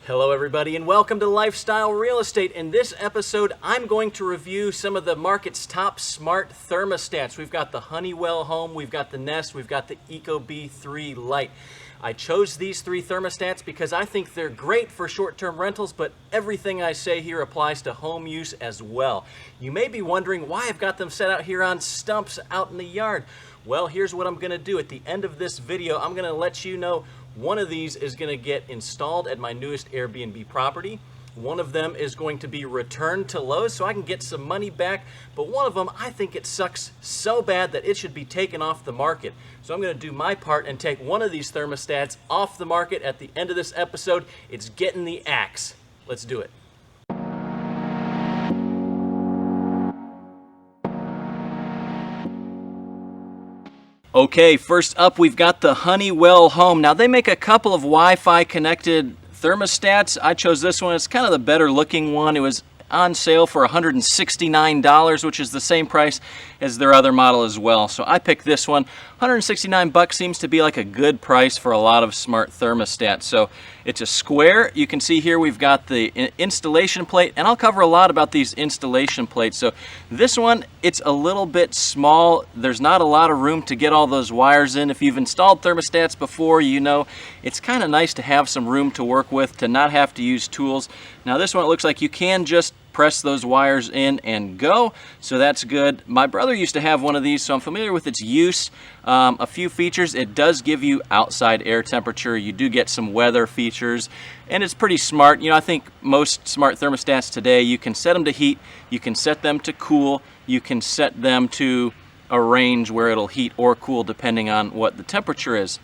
Hello everybody and welcome to Lifestyle Real Estate. In this episode, I'm going to review some of the market's top smart thermostats. We've got the Honeywell Home, we've got the Nest, we've got the Ecobee 3 Lite. I chose these three thermostats because I think they're great for short-term rentals, but everything I say here applies to home use as well. You may be wondering why I've got them set out here on stumps out in the yard. Well, here's what I'm going to do. At the end of this video, I'm going to let you know one of these is going to get installed at my newest Airbnb property. One of them is going to be returned to Lowe's so I can get some money back. But one of them, I think it sucks so bad that it should be taken off the market. So I'm going to do my part and take one of these thermostats off the market at the end of this episode. It's getting the axe. Let's do it. Okay, first up we've got the Honeywell Home. Now they make a couple of Wi-Fi connected thermostats. I chose this one. It's kind of the better looking one. It was on sale for $169, which is the same price as their other model as well. So I picked this one. 169 bucks seems to be like a good price for a lot of smart thermostats. So it's a square. You can see here we've got the installation plate, and I'll cover a lot about these installation plates. So this one, it's a little bit small. There's not a lot of room to get all those wires in. If you've installed thermostats before, you know it's kind of nice to have some room to work with, to not have to use tools. Now this one, it looks like you can just press those wires in and go, so that's good. My brother used to have one of these, so I'm familiar with its use. A few features: it does give you outside air temperature, you do get some weather features, and it's pretty smart. You know, I think most smart thermostats today, you can set them to heat, you can set them to cool, you can set them to a range where it'll heat or cool depending on what the temperature is.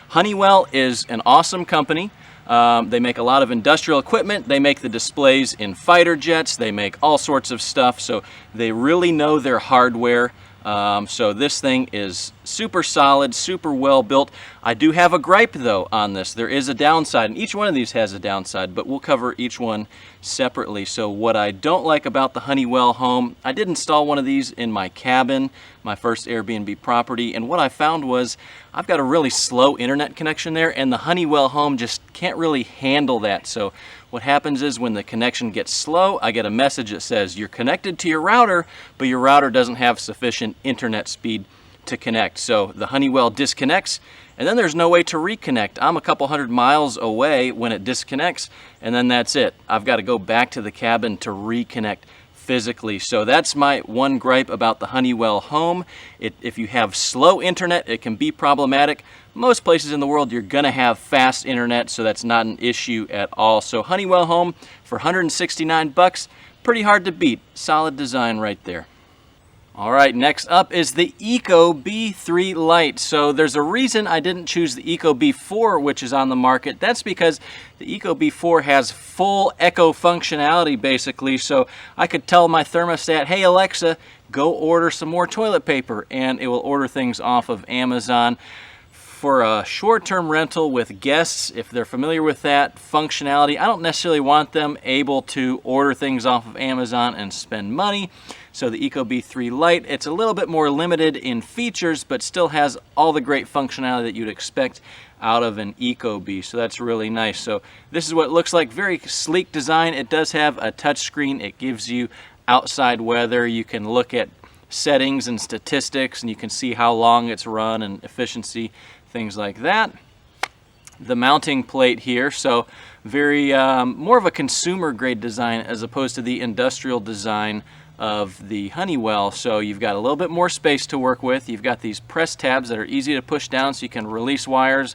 Honeywell is an awesome company. They make a lot of industrial equipment. They make the displays in fighter jets. They make all sorts of stuff. So they really know their hardware. So this thing is super solid, super well built. I do have a gripe though on this. There is a downside, and each one of these has a downside, but we'll cover each one separately. So what I don't like about the Honeywell Home, I did install one of these in my cabin, my first Airbnb property, and what I found was I've got a really slow internet connection there, and the Honeywell Home just can't really handle that. So what happens is when the connection gets slow, I get a message that says you're connected to your router, but your router doesn't have sufficient internet speed to connect. So the Honeywell disconnects, and then there's no way to reconnect. I'm a couple hundred miles away when it disconnects, and then that's it. I've got to go back to the cabin to reconnect physically. So that's my one gripe about the Honeywell Home. If you have slow internet, it can be problematic. Most places in the world you're gonna have fast internet, so that's not an issue at all. So Honeywell Home for 169 bucks, pretty hard to beat. Solid design right there. All right, next up is the Ecobee 3 Lite. So there's a reason I didn't choose the Ecobee 4, which is on the market. That's because the Ecobee 4 has full Echo functionality, basically. So I could tell my thermostat, hey Alexa, go order some more toilet paper, and it will order things off of Amazon. For a short-term rental with guests, if they're familiar with that functionality, I don't necessarily want them able to order things off of Amazon and spend money. So the Ecobee 3 Lite, it's a little bit more limited in features, but still has all the great functionality that you'd expect out of an Ecobee. So that's really nice. So this is what it looks like. Very sleek design. It does have a touch screen. It gives you outside weather. You can look at settings and statistics, and you can see how long it's run and efficiency, things like that. The mounting plate here, so very more of a consumer grade design as opposed to the industrial design of the Honeywell. So you've got a little bit more space to work with. You've got these press tabs that are easy to push down, so you can release wires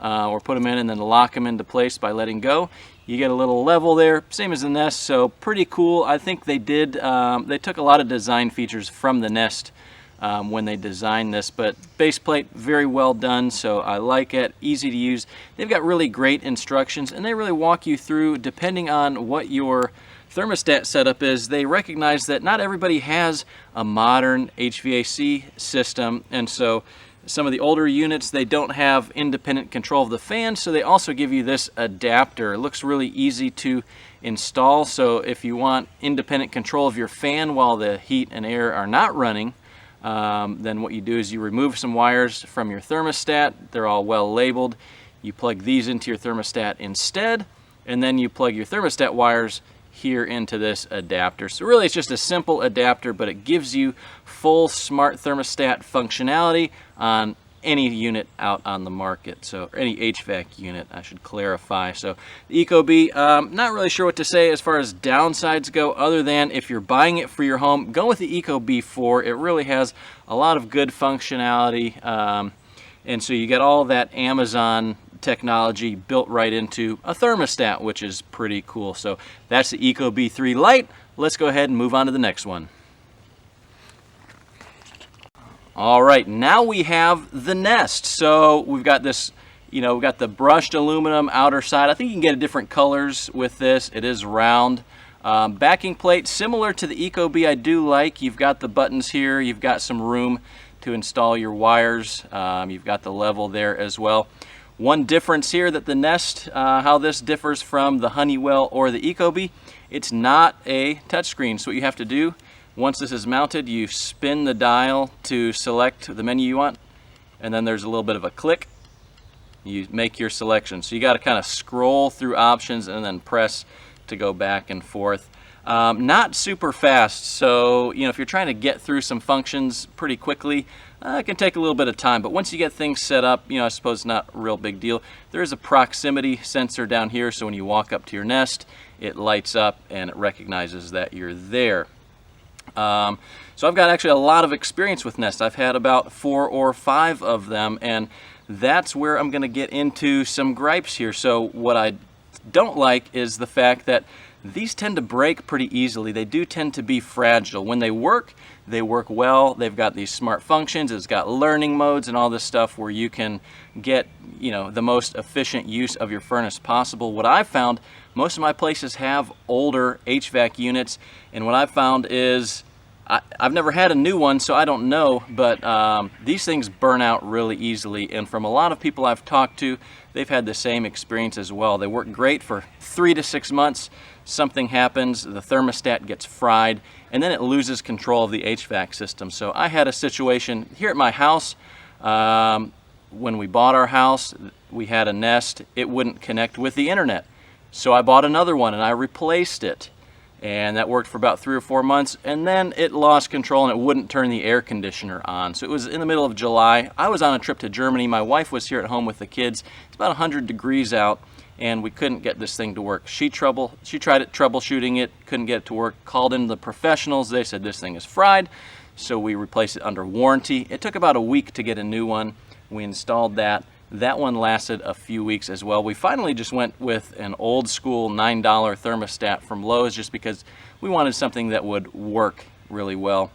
or put them in and then lock them into place by letting go. You get a little level there, same as the Nest, so pretty cool. I think they did, they took a lot of design features from the Nest when they designed this, but base plate, very well done, so I like it. Easy to use. They've got really great instructions, and they really walk you through, depending on what your thermostat setup is. They recognize that not everybody has a modern HVAC system, and so some of the older units, they don't have independent control of the fan, so they also give you this adapter. It looks really easy to install, so if you want independent control of your fan while the heat and air are not running, then what you do is you remove some wires from your thermostat. They're all well labeled. You plug these into your thermostat instead, and then you plug your thermostat wires here into this adapter. So really it's just a simple adapter, but it gives you full smart thermostat functionality on any unit out on the market, so any HVAC unit, I should clarify. So the Ecobee, not really sure what to say as far as downsides go, other than if you're buying it for your home, go with the Ecobee 4. It really has a lot of good functionality, and so you get all that Amazon technology built right into a thermostat, which is pretty cool. So that's the Ecobee 3 Lite. Let's go ahead and move on to the next one. All right, now we have the Nest. So we've got this, we've got the brushed aluminum outer side. I think you can get different colors with this. It is round. Backing plate, similar to the Ecobee, I do like. You've got the buttons here. You've got some room to install your wires. You've got the level there as well. One difference here that the Nest, how this differs from the Honeywell or the Ecobee, it's not a touchscreen. So what you have to do, once this is mounted, you spin the dial to select the menu you want, and then there's a little bit of a click. You make your selection. So you got to kind of scroll through options and then press to go back and forth. Not super fast, so if you're trying to get through some functions pretty quickly, it can take a little bit of time, but once you get things set up, I suppose not a real big deal. There is a proximity sensor down here, so when you walk up to your Nest, it lights up and it recognizes that you're there. So I've got actually a lot of experience with Nest. I've had about 4 or 5 of them, and that's where I'm going to get into some gripes here. So what I don't like is the fact that these tend to break pretty easily. They do tend to be fragile. When they work well. They've got these smart functions. It's got learning modes and all this stuff where you can get, the most efficient use of your furnace possible. What I've found, most of my places have older HVAC units, and what I've found is, I've never had a new one, so I don't know, but these things burn out really easily, and from a lot of people I've talked to, they've had the same experience as well. They work great for 3 to 6 months. Something happens, the thermostat gets fried, and then it loses control of the HVAC system. So I had a situation here at my house. When we bought our house, we had a Nest. It wouldn't connect with the internet. So I bought another one and I replaced it. And that worked for about 3 or 4 months, and then it lost control and it wouldn't turn the air conditioner on. So it was in the middle of July. I was on a trip to Germany. My wife was here at home with the kids. It's about 100 degrees out, and we couldn't get this thing to work. She tried troubleshooting it, couldn't get it to work, called in the professionals. They said this thing is fried, so we replaced it under warranty. It took about a week to get a new one. We installed that. That one lasted a few weeks as well. We finally just went with an old school $9 thermostat from Lowe's just because we wanted something that would work really well.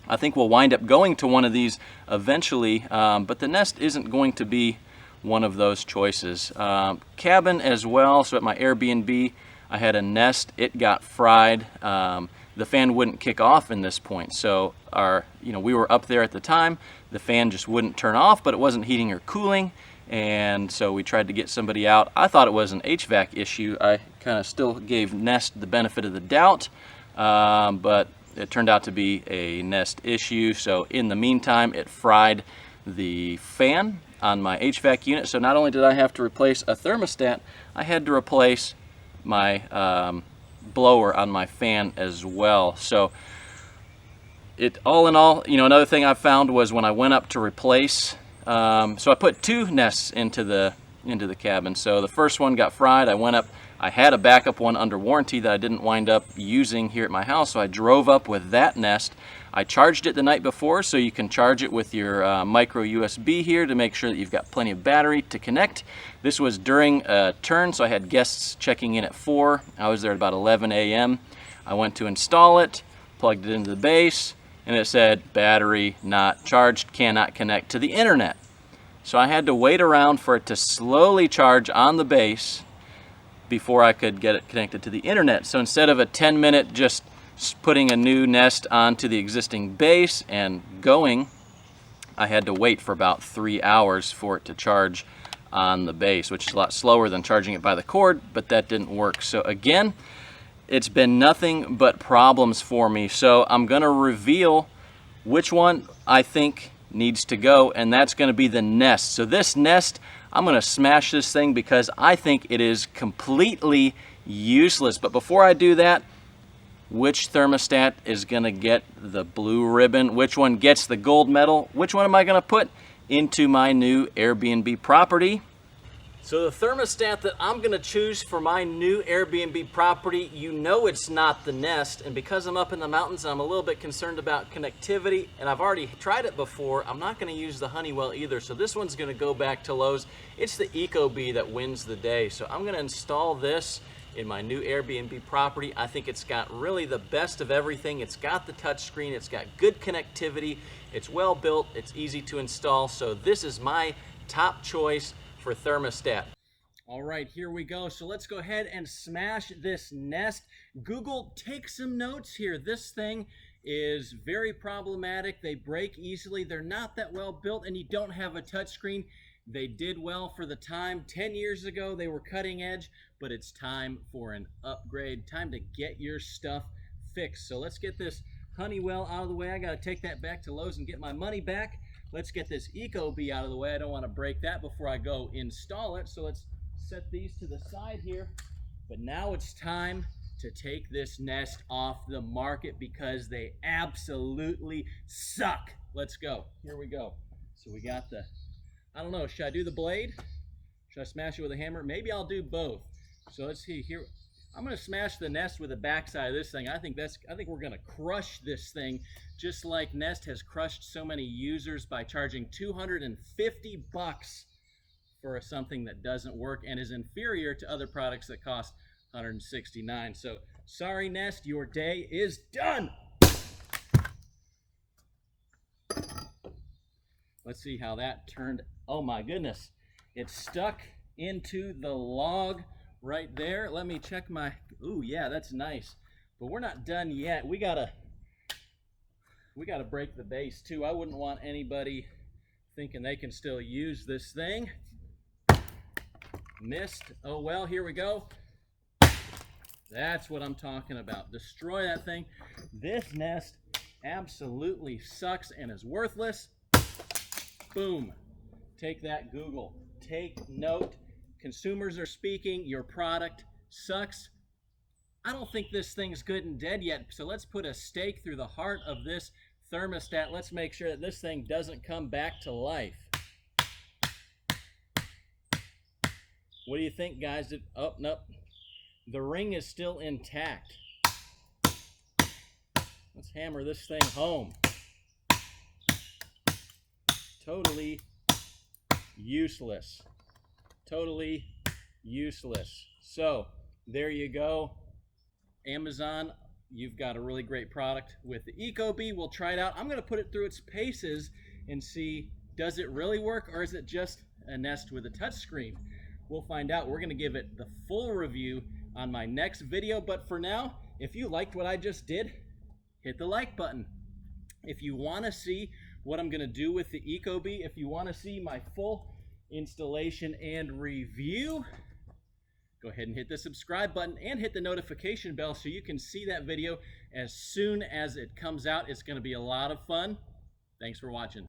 I think we'll wind up going to one of these eventually, but the Nest isn't going to be one of those choices. Cabin as well, so at my Airbnb I had a Nest. It got fried. The fan wouldn't kick off in this point, so we were up there at the time. The fan just wouldn't turn off, but it wasn't heating or cooling, and so we tried to get somebody out. I thought it was an HVAC issue. I kind of still gave Nest the benefit of the doubt, but it turned out to be a Nest issue. So in the meantime, it fried the fan on my HVAC unit. So not only did I have to replace a thermostat, I had to replace my blower on my fan as well. So all in all, another thing I found was when I went up to replace, so I put 2 Nests into the cabin. So the first one got fried. I went up, I had a backup one under warranty that I didn't wind up using here at my house, so I drove up with that Nest. I charged it the night before, so you can charge it with your micro USB here to make sure that you've got plenty of battery to connect. This was during a turn, so I had guests checking in at 4. I was there at about 11 a.m. I went to install it, plugged it into the base, and it said battery not charged, cannot connect to the internet. So I had to wait around for it to slowly charge on the base before I could get it connected to the internet. So instead of a 10-minute just putting a new Nest onto the existing base and going, I had to wait for about 3 hours for it to charge on the base, which is a lot slower than charging it by the cord, but that didn't work. So again, it's been nothing but problems for me. So I'm going to reveal which one I think needs to go, and that's going to be the Nest. So this Nest, I'm going to smash this thing because I think it is completely useless. But before I do that, which thermostat is going to get the blue ribbon? Which one gets the gold medal? Which one am I going to put into my new Airbnb property? So the thermostat that I'm going to choose for my new Airbnb property, you know it's not the Nest, and because I'm up in the mountains, I'm a little bit concerned about connectivity, and I've already tried it before, I'm not going to use the Honeywell either, so this one's going to go back to Lowe's. It's the Ecobee that wins the day, so I'm going to install this in my new Airbnb property. I think it's got really the best of everything. It's got the touch screen, it's got good connectivity, it's well built, it's easy to install, so this is my top choice for thermostat. All right, here we go. So let's go ahead and smash this Nest. Google, take some notes here. This thing is very problematic. They break easily. They're not that well built, and you don't have a touchscreen. They did well for the time. 10 years ago, they were cutting edge, but it's time for an upgrade. Time to get your stuff fixed. So let's get this Honeywell out of the way. I got to take that back to Lowe's and get my money back. Let's get this Ecobee out of the way. I don't want to break that before I go install it. So let's set these to the side here. But now it's time to take this Nest off the market because they absolutely suck. Let's go. Here we go. So we got the, I don't know, should I do the blade? Should I smash it with a hammer? Maybe I'll do both. So let's see here. I'm going to smash the Nest with the backside of this thing. I think we're going to crush this thing, just like Nest has crushed so many users by charging $250 for something that doesn't work and is inferior to other products that cost $169. So sorry, Nest, your day is done. Let's see how that turned. Oh my goodness, it's stuck into the log right there. Let me check my, ooh yeah, that's nice. But we're not done yet. We gotta break the base too. I wouldn't want anybody thinking they can still use this thing. Missed. Oh well, here we go. That's what I'm talking about. Destroy that thing. This Nest absolutely sucks and is worthless. Boom. Take that, Google. Take note. Consumers are speaking. Your product sucks. I don't think this thing's good and dead yet, so let's put a stake through the heart of this thermostat. Let's make sure that this thing doesn't come back to life. What do you think, guys? Oh, nope. The ring is still intact. Let's hammer this thing home. Totally useless. Totally useless. So, there you go. Amazon, you've got a really great product with the Ecobee. We'll try it out. I'm going to put it through its paces and see, does it really work or is it just a Nest with a touchscreen? We'll find out. We're going to give it the full review on my next video. But for now, if you liked what I just did, hit the like button. If you want to see what I'm going to do with the Ecobee, if you want to see my full installation and review, go ahead and hit the subscribe button and hit the notification bell so you can see that video as soon as it comes out. It's going to be a lot of fun. Thanks for watching.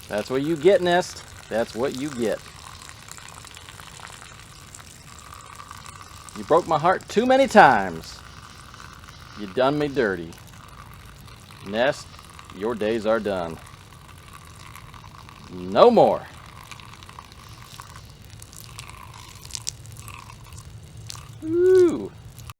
That's what you get, Nest. That's what you get. You broke my heart too many times. You done me dirty. Nest, your days are done. No more.